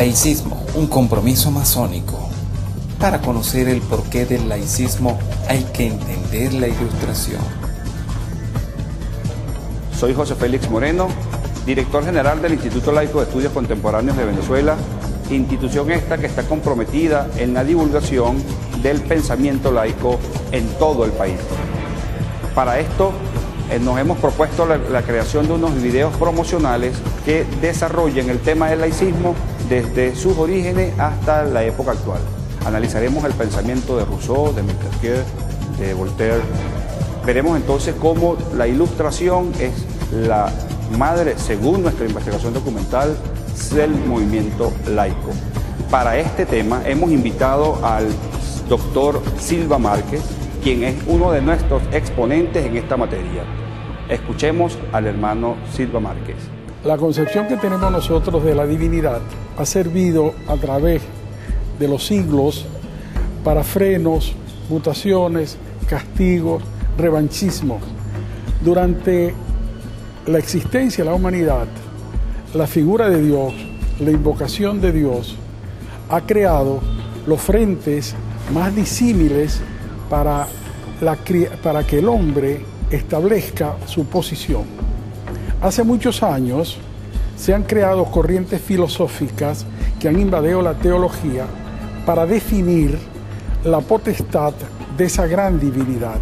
Laicismo, un compromiso masónico. Para conocer el porqué del laicismo hay que entender la Ilustración. Soy José Félix Moreno, director general del Instituto Laico de Estudios Contemporáneos de Venezuela, institución esta que está comprometida en la divulgación del pensamiento laico en todo el país. Para esto nos hemos propuesto la creación de unos videos promocionales que desarrollen el tema del laicismo desde sus orígenes hasta la época actual. Analizaremos el pensamiento de Rousseau, de Montesquieu, de Voltaire. Veremos entonces cómo la Ilustración es la madre, según nuestra investigación documental, del movimiento laico. Para este tema hemos invitado al doctor Silva Márquez, quien es uno de nuestros exponentes en esta materia. Escuchemos al hermano Silva Márquez. La concepción que tenemos nosotros de la divinidad ha servido a través de los siglos para frenos, mutaciones, castigos, revanchismo. Durante la existencia de la humanidad, la figura de Dios, la invocación de Dios, ha creado los frentes más disímiles para que el hombre establezca su posición. Hace muchos años se han creado corrientes filosóficas que han invadido la teología para definir la potestad de esa gran divinidad.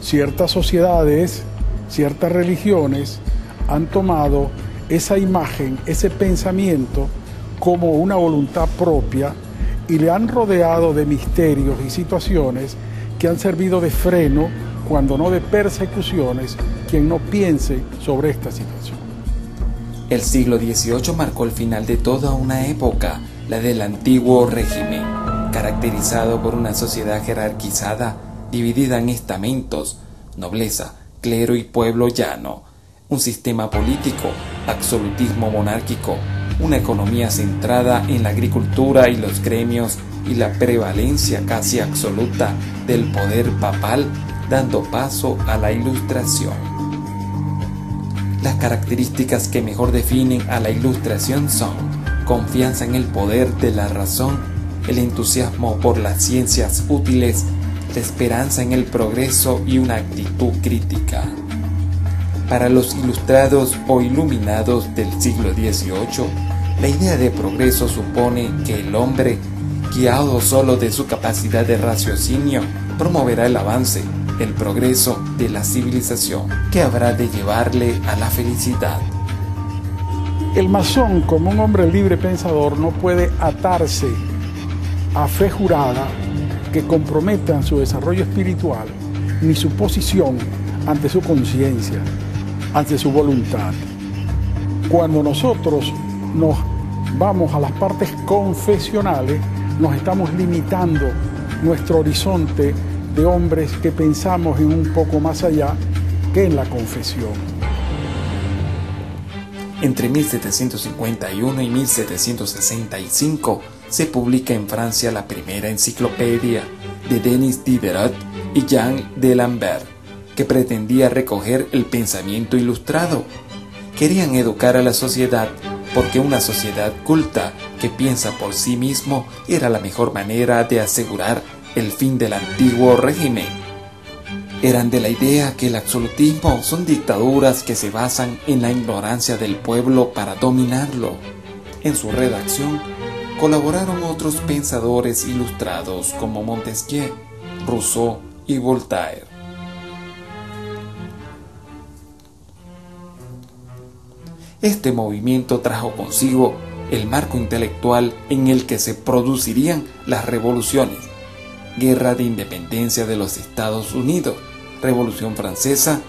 Ciertas sociedades, ciertas religiones han tomado esa imagen, ese pensamiento como una voluntad propia y le han rodeado de misterios y situaciones que han servido de freno, cuando no de persecuciones, quien no piense sobre esta situación. El siglo XVIII marcó el final de toda una época, la del antiguo régimen, caracterizado por una sociedad jerarquizada, dividida en estamentos, nobleza, clero y pueblo llano, un sistema político, absolutismo monárquico, una economía centrada en la agricultura y los gremios y la prevalencia casi absoluta del poder papal, dando paso a la Ilustración. Las características que mejor definen a la Ilustración son confianza en el poder de la razón, el entusiasmo por las ciencias útiles, la esperanza en el progreso y una actitud crítica. Para los ilustrados o iluminados del siglo XVIII, la idea de progreso supone que el hombre, guiado solo de su capacidad de raciocinio, promoverá el avance, el progreso de la civilización, que habrá de llevarle a la felicidad. El masón, como un hombre libre pensador, no puede atarse a fe jurada que comprometan su desarrollo espiritual ni su posición ante su conciencia, ante su voluntad. Cuando nosotros nos vamos a las partes confesionales, nos estamos limitando nuestro horizonte de hombres que pensamos en un poco más allá que en la confesión. Entre 1751 y 1765 se publica en Francia la primera enciclopedia de Denis Diderot y Jean d'Alembert, que pretendía recoger el pensamiento ilustrado. Querían educar a la sociedad porque una sociedad culta que piensa por sí mismo era la mejor manera de asegurar el fin del antiguo régimen. Eran de la idea que el absolutismo son dictaduras que se basan en la ignorancia del pueblo para dominarlo. En su redacción colaboraron otros pensadores ilustrados como Montesquieu, Rousseau y Voltaire. Este movimiento trajo consigo el marco intelectual en el que se producirían las revoluciones: Guerra de Independencia de los Estados Unidos, Revolución Francesa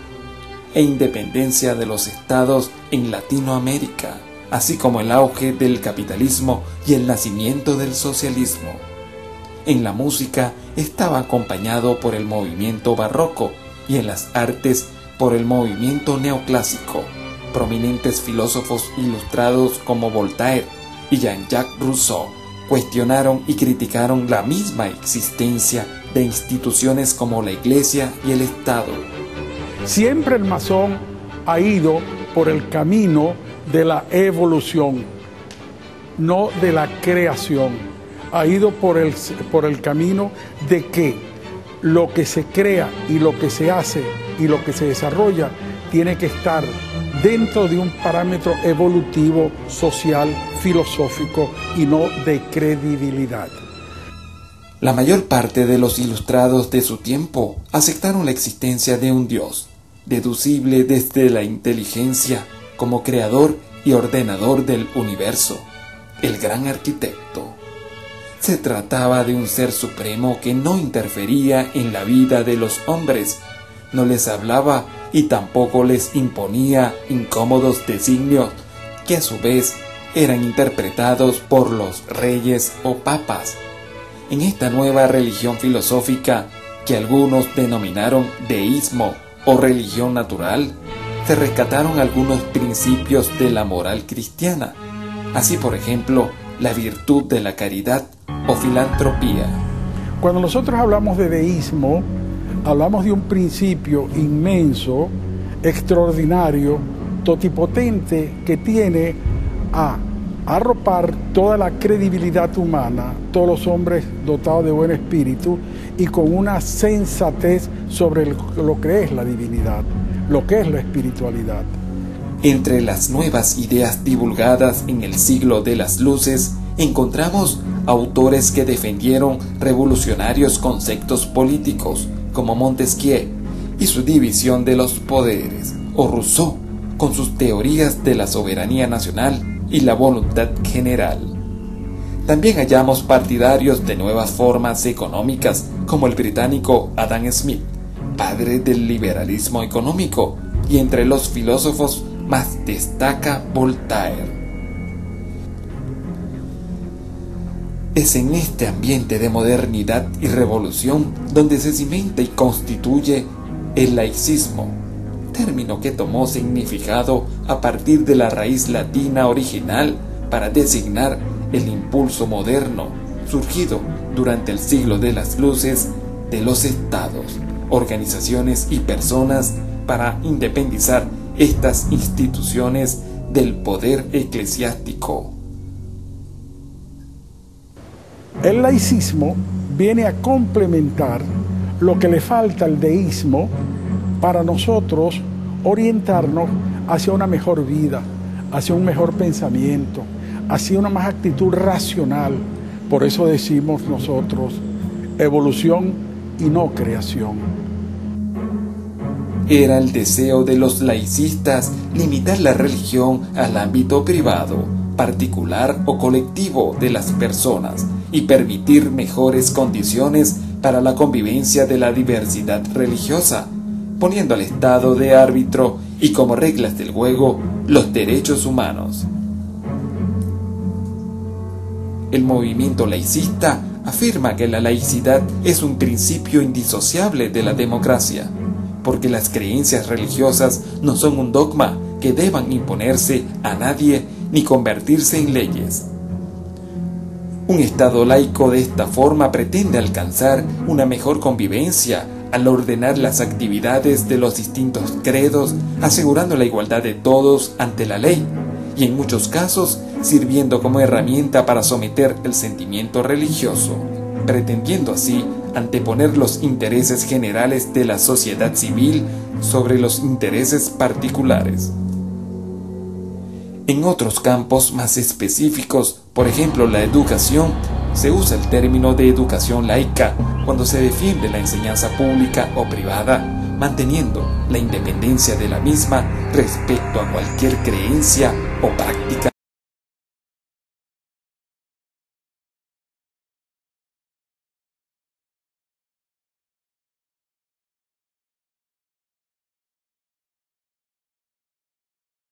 e independencia de los estados en Latinoamérica, así como el auge del capitalismo y el nacimiento del socialismo. En la música estaba acompañado por el movimiento barroco y en las artes por el movimiento neoclásico. Prominentes filósofos ilustrados como Voltaire y Jean-Jacques Rousseau cuestionaron y criticaron la misma existencia de instituciones como la Iglesia y el Estado. Siempre el masón ha ido por el camino de la evolución. no de la creación. Ha ido por el camino de que lo que se crea y lo que se hace y lo que se desarrolla tiene que estar dentro de un parámetro evolutivo, social, filosófico y no de credibilidad. La mayor parte de los ilustrados de su tiempo aceptaron la existencia de un Dios, deducible desde la inteligencia, como creador y ordenador del universo, el gran arquitecto. Se trataba de un ser supremo que no interfería en la vida de los hombres, no les hablaba y tampoco les imponía incómodos designios que a su vez eran interpretados por los reyes o papas. En esta nueva religión filosófica, que algunos denominaron deísmo o religión natural, se rescataron algunos principios de la moral cristiana, así por ejemplo la virtud de la caridad o filantropía. Cuando nosotros hablamos de deísmo, hablamos de un principio inmenso, extraordinario, totipotente, que tiene a arropar toda la credibilidad humana, todos los hombres dotados de buen espíritu y con una sensatez sobre lo que es la divinidad, lo que es la espiritualidad. Entre las nuevas ideas divulgadas en el siglo de las luces, encontramos autores que defendieron revolucionarios conceptos políticos, como Montesquieu y su división de los poderes, o Rousseau con sus teorías de la soberanía nacional y la voluntad general. También hallamos partidarios de nuevas formas económicas, como el británico Adam Smith, padre del liberalismo económico, y entre los filósofos más destaca Voltaire. Es en este ambiente de modernidad y revolución donde se cimenta y constituye el laicismo, término que tomó significado a partir de la raíz latina original para designar el impulso moderno surgido durante el siglo de las luces de los estados, organizaciones y personas para independizar estas instituciones del poder eclesiástico. El laicismo viene a complementar lo que le falta al deísmo para nosotros orientarnos hacia una mejor vida, hacia un mejor pensamiento, hacia una más actitud racional. Por eso decimos nosotros evolución y no creación. Era el deseo de los laicistas limitar la religión al ámbito privado, particular o colectivo de las personas y permitir mejores condiciones para la convivencia de la diversidad religiosa, poniendo al Estado de árbitro y como reglas del juego los derechos humanos. El movimiento laicista afirma que la laicidad es un principio indisociable de la democracia, porque las creencias religiosas no son un dogma que deban imponerse a nadie ni convertirse en leyes. Un Estado laico de esta forma pretende alcanzar una mejor convivencia al ordenar las actividades de los distintos credos, asegurando la igualdad de todos ante la ley, y en muchos casos sirviendo como herramienta para someter el sentimiento religioso, pretendiendo así anteponer los intereses generales de la sociedad civil sobre los intereses particulares. En otros campos más específicos, por ejemplo la educación, se usa el término de educación laica cuando se defiende la enseñanza pública o privada, manteniendo la independencia de la misma respecto a cualquier creencia o práctica